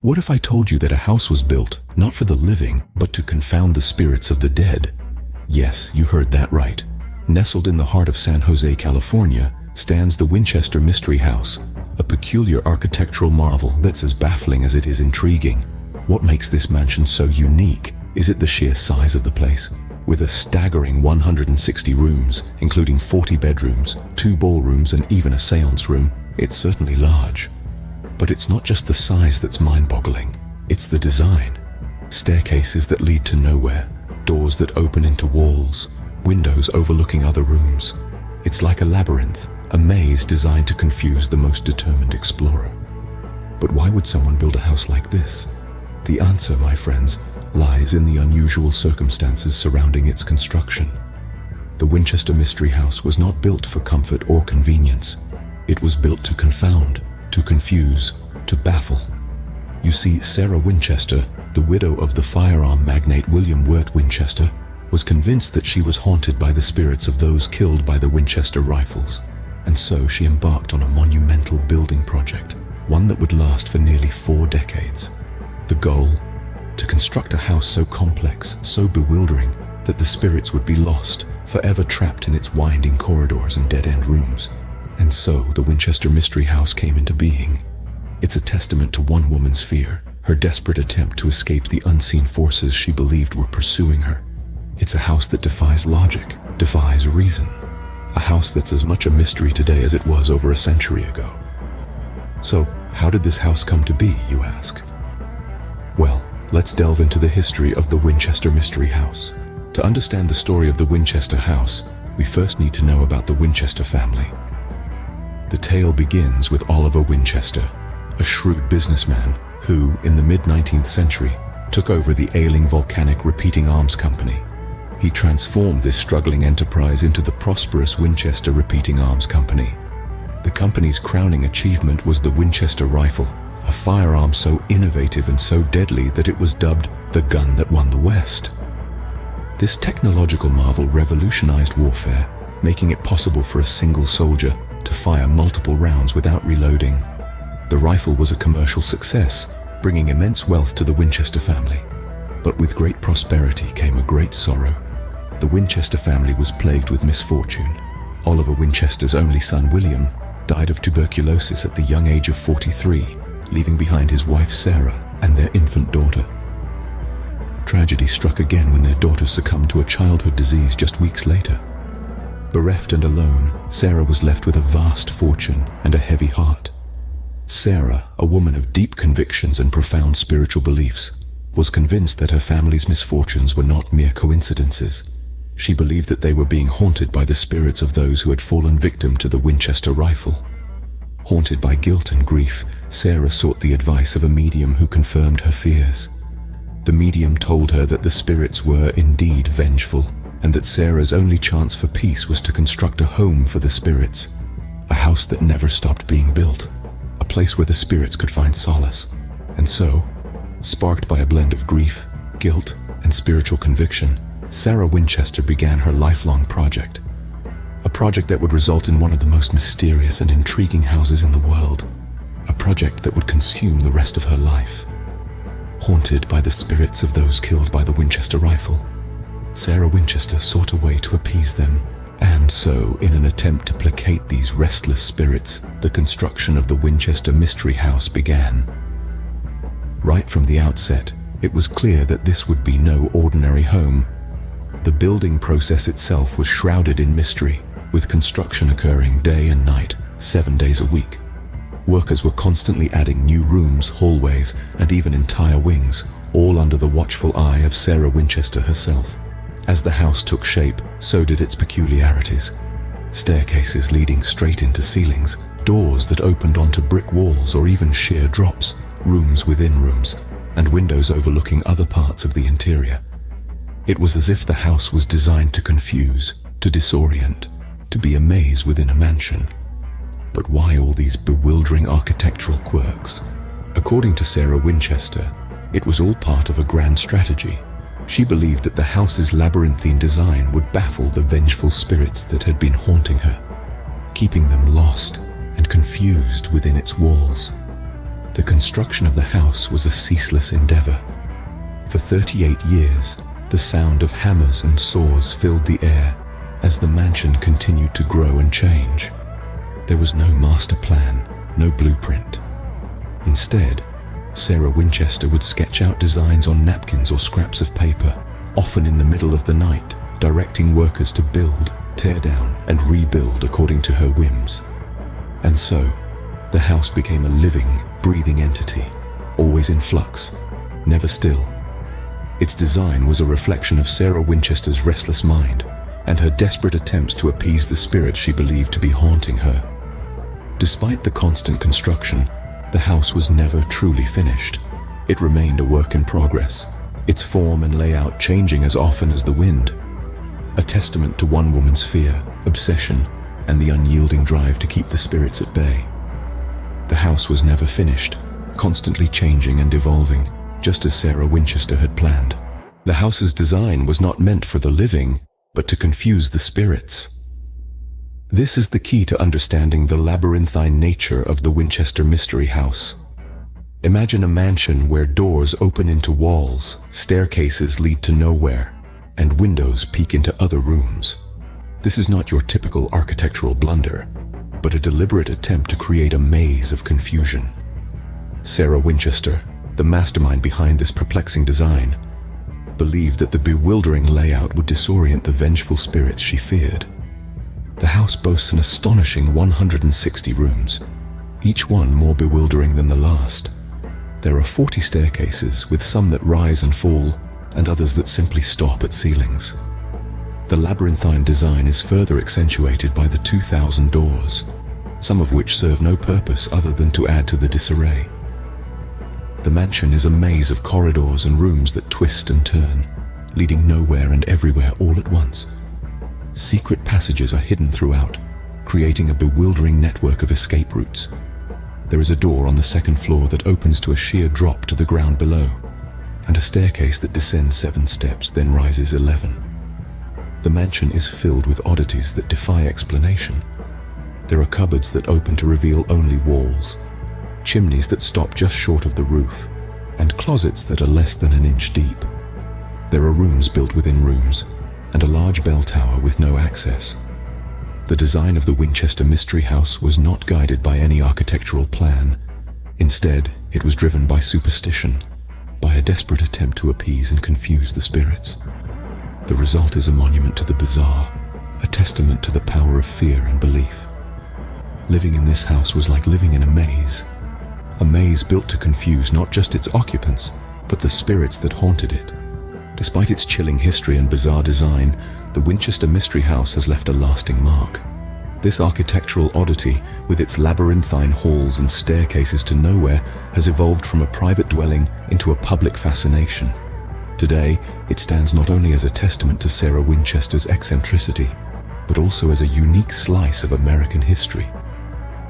What if I told you that a house was built, not for the living, but to confound the spirits of the dead? Yes, you heard that right. Nestled in the heart of San Jose, California, stands the Winchester Mystery House, a peculiar architectural marvel that's as baffling as it is intriguing. What makes this mansion so unique? Is it the sheer size of the place? With a staggering 160 rooms, including 40 bedrooms, 2 ballrooms, and even a seance room, it's certainly large. But it's not just the size that's mind-boggling, it's the design. Staircases that lead to nowhere, doors that open into walls, windows overlooking other rooms. It's like a labyrinth, a maze designed to confuse the most determined explorer. But why would someone build a house like this? The answer, my friends, lies in the unusual circumstances surrounding its construction. The Winchester Mystery House was not built for comfort or convenience. It was built to confound, to confuse, to baffle. You see, Sarah Winchester, the widow of the firearm magnate William Wirt Winchester, was convinced that she was haunted by the spirits of those killed by the Winchester rifles. And so she embarked on a monumental building project, one that would last for nearly 4 decades. The goal? To construct a house so complex, so bewildering, that the spirits would be lost, forever trapped in its winding corridors and dead-end rooms. And so the Winchester Mystery House came into being. It's a testament to one woman's fear, her desperate attempt to escape the unseen forces she believed were pursuing her. It's a house that defies logic, defies reason. A house that's as much a mystery today as it was over a century ago. So, how did this house come to be, you ask? Well, let's delve into the history of the Winchester Mystery House. To understand the story of the Winchester house, we first need to know about the Winchester family. The tale begins with Oliver Winchester, a shrewd businessman who, in the mid-19th century, took over the ailing volcanic Repeating Arms Company. He transformed this struggling enterprise into the prosperous Winchester Repeating Arms Company. The company's crowning achievement was the Winchester rifle, a firearm so innovative and so deadly that it was dubbed the gun that won the West. This technological marvel revolutionized warfare, making it possible for a single soldier to fire multiple rounds without reloading. The rifle was a commercial success, bringing immense wealth to the Winchester family. But with great prosperity came a great sorrow. The Winchester family was plagued with misfortune. Oliver Winchester's only son, William, died of tuberculosis at the young age of 43, leaving behind his wife, Sarah, and their infant daughter. Tragedy struck again when their daughter succumbed to a childhood disease just weeks later. Bereft and alone, Sarah was left with a vast fortune and a heavy heart. Sarah, a woman of deep convictions and profound spiritual beliefs, was convinced that her family's misfortunes were not mere coincidences. She believed that they were being haunted by the spirits of those who had fallen victim to the Winchester rifle. Haunted by guilt and grief, Sarah sought the advice of a medium who confirmed her fears. The medium told her that the spirits were indeed vengeful, and that Sarah's only chance for peace was to construct a home for the spirits, a house that never stopped being built, a place where the spirits could find solace. And so, sparked by a blend of grief, guilt, and spiritual conviction, Sarah Winchester began her lifelong project. A project that would result in one of the most mysterious and intriguing houses in the world. A project that would consume the rest of her life. Haunted by the spirits of those killed by the Winchester rifle, Sarah Winchester sought a way to appease them. And so, in an attempt to placate these restless spirits, the construction of the Winchester Mystery House began. Right from the outset, it was clear that this would be no ordinary home. The building process itself was shrouded in mystery, with construction occurring day and night, 7 days a week. Workers were constantly adding new rooms, hallways, and even entire wings, all under the watchful eye of Sarah Winchester herself. As the house took shape, so did its peculiarities. Staircases leading straight into ceilings, doors that opened onto brick walls or even sheer drops, rooms within rooms, and windows overlooking other parts of the interior. It was as if the house was designed to confuse, to disorient, to be a maze within a mansion. But why all these bewildering architectural quirks? According to Sarah Winchester, it was all part of a grand strategy. She believed that the house's labyrinthine design would baffle the vengeful spirits that had been haunting her, keeping them lost and confused within its walls. The construction of the house was a ceaseless endeavor. For 38 years, the sound of hammers and saws filled the air as the mansion continued to grow and change. There was no master plan, no blueprint. Instead, Sarah Winchester would sketch out designs on napkins or scraps of paper, often in the middle of the night, directing workers to build, tear down, and rebuild according to her whims. And so, the house became a living, breathing entity, always in flux, never still. Its design was a reflection of Sarah Winchester's restless mind and her desperate attempts to appease the spirits she believed to be haunting her. Despite the constant construction, the house was never truly finished. It remained a work in progress, its form and layout changing as often as the wind, a testament to one woman's fear, obsession, and the unyielding drive to keep the spirits at bay. The house was never finished, constantly changing and evolving, just as Sarah Winchester had planned. The house's design was not meant for the living, but to confuse the spirits. This is the key to understanding the labyrinthine nature of the Winchester Mystery House. Imagine a mansion where doors open into walls, staircases lead to nowhere, and windows peek into other rooms. This is not your typical architectural blunder, but a deliberate attempt to create a maze of confusion. Sarah Winchester, the mastermind behind this perplexing design, believed that the bewildering layout would disorient the vengeful spirits she feared. The house boasts an astonishing 160 rooms, each one more bewildering than the last. There are 40 staircases, with some that rise and fall, and others that simply stop at ceilings. The labyrinthine design is further accentuated by the 2,000 doors, some of which serve no purpose other than to add to the disarray. The mansion is a maze of corridors and rooms that twist and turn, leading nowhere and everywhere all at once. Secret passages are hidden throughout, creating a bewildering network of escape routes. There is a door on the second floor that opens to a sheer drop to the ground below, and a staircase that descends 7 steps, then rises 11. The mansion is filled with oddities that defy explanation. There are cupboards that open to reveal only walls, chimneys that stop just short of the roof, and closets that are less than an inch deep. There are rooms built within rooms, and a large bell tower with no access. The design of the Winchester Mystery House was not guided by any architectural plan. Instead, it was driven by superstition, by a desperate attempt to appease and confuse the spirits. The result is a monument to the bizarre, a testament to the power of fear and belief. Living in this house was like living in a maze built to confuse not just its occupants, but the spirits that haunted it. Despite its chilling history and bizarre design, the Winchester Mystery House has left a lasting mark. This architectural oddity, with its labyrinthine halls and staircases to nowhere, has evolved from a private dwelling into a public fascination. Today, it stands not only as a testament to Sarah Winchester's eccentricity, but also as a unique slice of American history.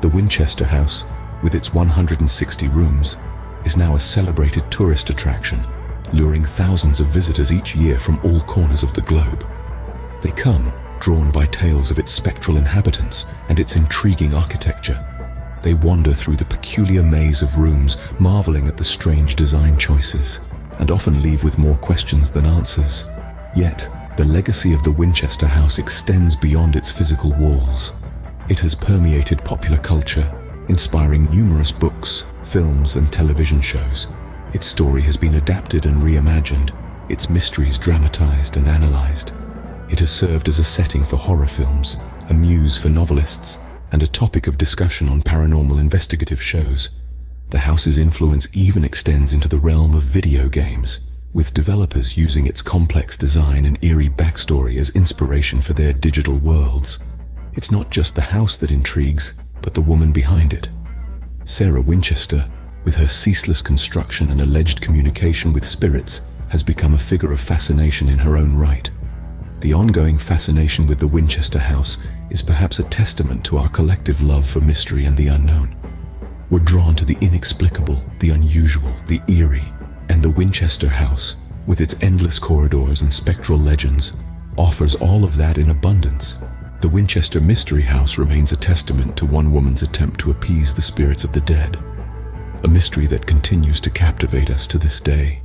The Winchester House, with its 160 rooms, is now a celebrated tourist attraction, luring thousands of visitors each year from all corners of the globe. They come, drawn by tales of its spectral inhabitants and its intriguing architecture. They wander through the peculiar maze of rooms, marveling at the strange design choices, and often leave with more questions than answers. Yet, the legacy of the Winchester House extends beyond its physical walls. It has permeated popular culture, inspiring numerous books, films, and television shows. Its story has been adapted and reimagined, its mysteries dramatized and analyzed. It has served as a setting for horror films, a muse for novelists, and a topic of discussion on paranormal investigative shows. The house's influence even extends into the realm of video games, with developers using its complex design and eerie backstory as inspiration for their digital worlds. It's not just the house that intrigues, but the woman behind it. Sarah Winchester, with her ceaseless construction and alleged communication with spirits, has become a figure of fascination in her own right. The ongoing fascination with the Winchester House is perhaps a testament to our collective love for mystery and the unknown. We're drawn to the inexplicable, the unusual, the eerie, and the Winchester House, with its endless corridors and spectral legends, offers all of that in abundance. The Winchester Mystery House remains a testament to one woman's attempt to appease the spirits of the dead. a mystery that continues to captivate us to this day.